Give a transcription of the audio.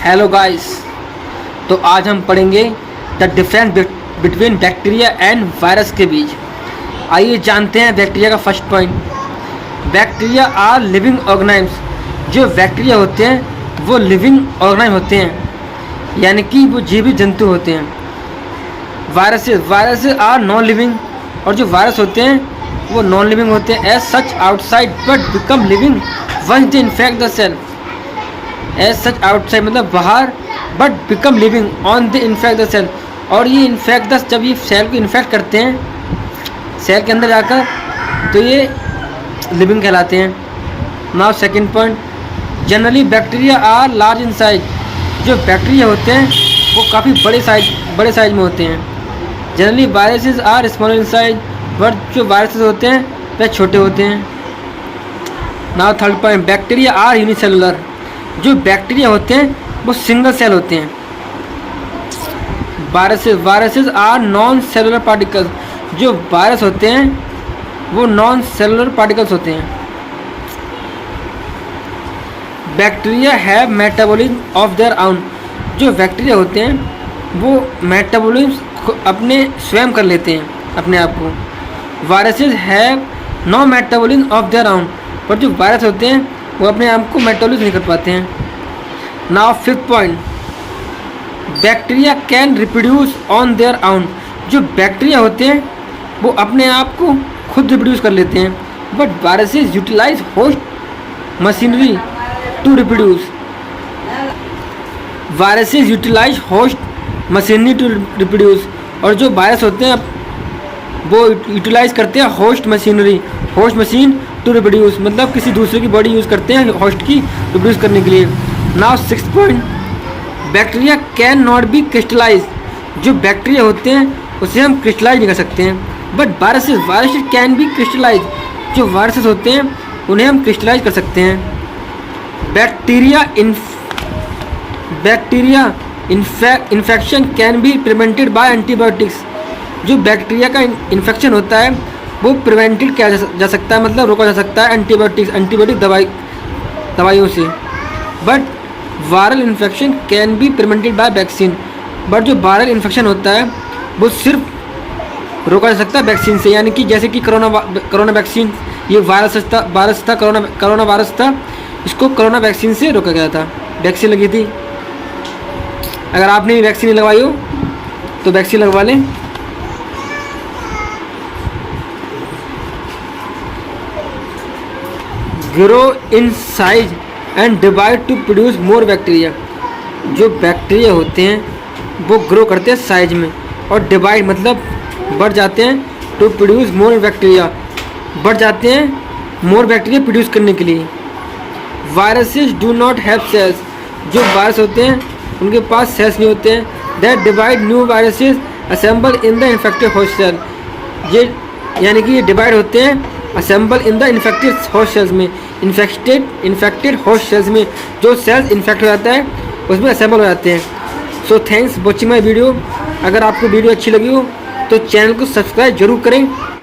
Hello guys, तो आज हम पढ़ेंगे the difference between bacteria and virus के बीच। आइए जानते हैं बैक्टीरिया का first point. Bacteria are living organisms. जो बैक्टीरिया होते हैं वो लिविंग ऑर्गेनिज्म होते हैं, यानी कि वो जीवित जंतु होते हैं। वायरसेस आर नॉन लिविंग, और जो वायरस होते हैं वो नॉन लिविंग होते हैं। As such outside but become living once they infect the cell. As such outside मतलब बाहर, but become living on the infect the cell. और ये इन्फेक्ट द, जब ये सेल को इन्फेक्ट करते हैं सेल के अंदर जाकर, तो ये लिविंग कहलाते हैं। Now second point, generally bacteria are large in size. जो बैक्टीरिया होते हैं वो काफ़ी बड़े साइज में होते हैं। Generally viruses are small in size, but जो वायरसेस होते हैं वह छोटे होते हैं। Now third point, bacteria are unicellular. जो बैक्टीरिया होते हैं वो सिंगल सेल होते हैं। Viruses are non cellular particles. जो वायरस होते हैं वो नॉन सेलुलर पार्टिकल्स होते हैं। Bacteria have metabolism of their own. जो बैक्टीरिया होते हैं वो मेटाबॉलिज्म अपने स्वयं कर लेते हैं अपने आप को। Viruses have no metabolism of their own, पर जो वायरस होते हैं वो अपने आप को मेटाबॉलिज्म नहीं कर पाते हैं। Now fifth point, bacteria can reproduce on their own. जो बैक्टीरिया होते हैं वो अपने आप को खुद रिप्रोड्यूस कर लेते हैं, but viruses utilise host machinery to reproduce. Viruses utilise host machinery to reproduce. और जो वायरस होते हैं वो यूटिलाइज करते हैं होस्ट मशीन टू रिप्रोड्यूस, मतलब किसी दूसरे की बॉडी यूज़ करते हैं होस्ट की रिप्रोड्यूस करने के लिए। Now sixth point, bacteria can not be crystallise. जो बैक्टीरिया होते हैं उसे हम क्रिस्टलाइज नहीं कर सकते हैं, but viruses can be crystallise. जो वायरसेस होते हैं उन्हें हम क्रिस्टलाइज कर सकते हैं। Bacteria infection can be prevented by antibiotics. जो बैक्टीरिया का इन्फेक्शन होता है वो प्रिवेंटेड किया जा सकता है, मतलब रोका जा सकता है एंटीबायोटिक दवाइयों से। But viral infection can be prevented by vaccine. But जो वायरल इन्फेक्शन होता है वो सिर्फ रोका जा सकता है वैक्सीन से, यानी कि जैसे कि कोरोना वैक्सीन, ये वायरस था कोरोना वायरस था, इसको कोरोना वैक्सीन से रोका गया था। वैक्सीन लगी थी। अगर आपने वैक्सीन नहीं लगवाई हो तो वैक्सीन लगवा लें। Grow in size and divide two produce more bacteria. जो बैक्टीरिया होते हैं वो ग्रो करते हैं साइज में, और डिवाइड मतलब बढ़ जाते हैं, टू प्रोड्यूस मोर बैक्टीरिया, बढ़ जाते हैं मोर बैक्टीरिया प्रोड्यूस करने के लिए। Viruses do not have cells. जो वायरस होते हैं उनके पास सेल्स नहीं होते हैं। That divide new viruses assemble in the infected host cell. ये यानी कि ये डिवाइड होते हैं assemble in the infected host cells में। इन्फेक्टेड होस्ट सेल्स में जो सेल्स इन्फेक्ट हो जाता है उसमें असेंबल हो जाते हैं। So thanks watching my video. अगर आपको वीडियो अच्छी लगी हो तो चैनल को सब्सक्राइब जरूर करें।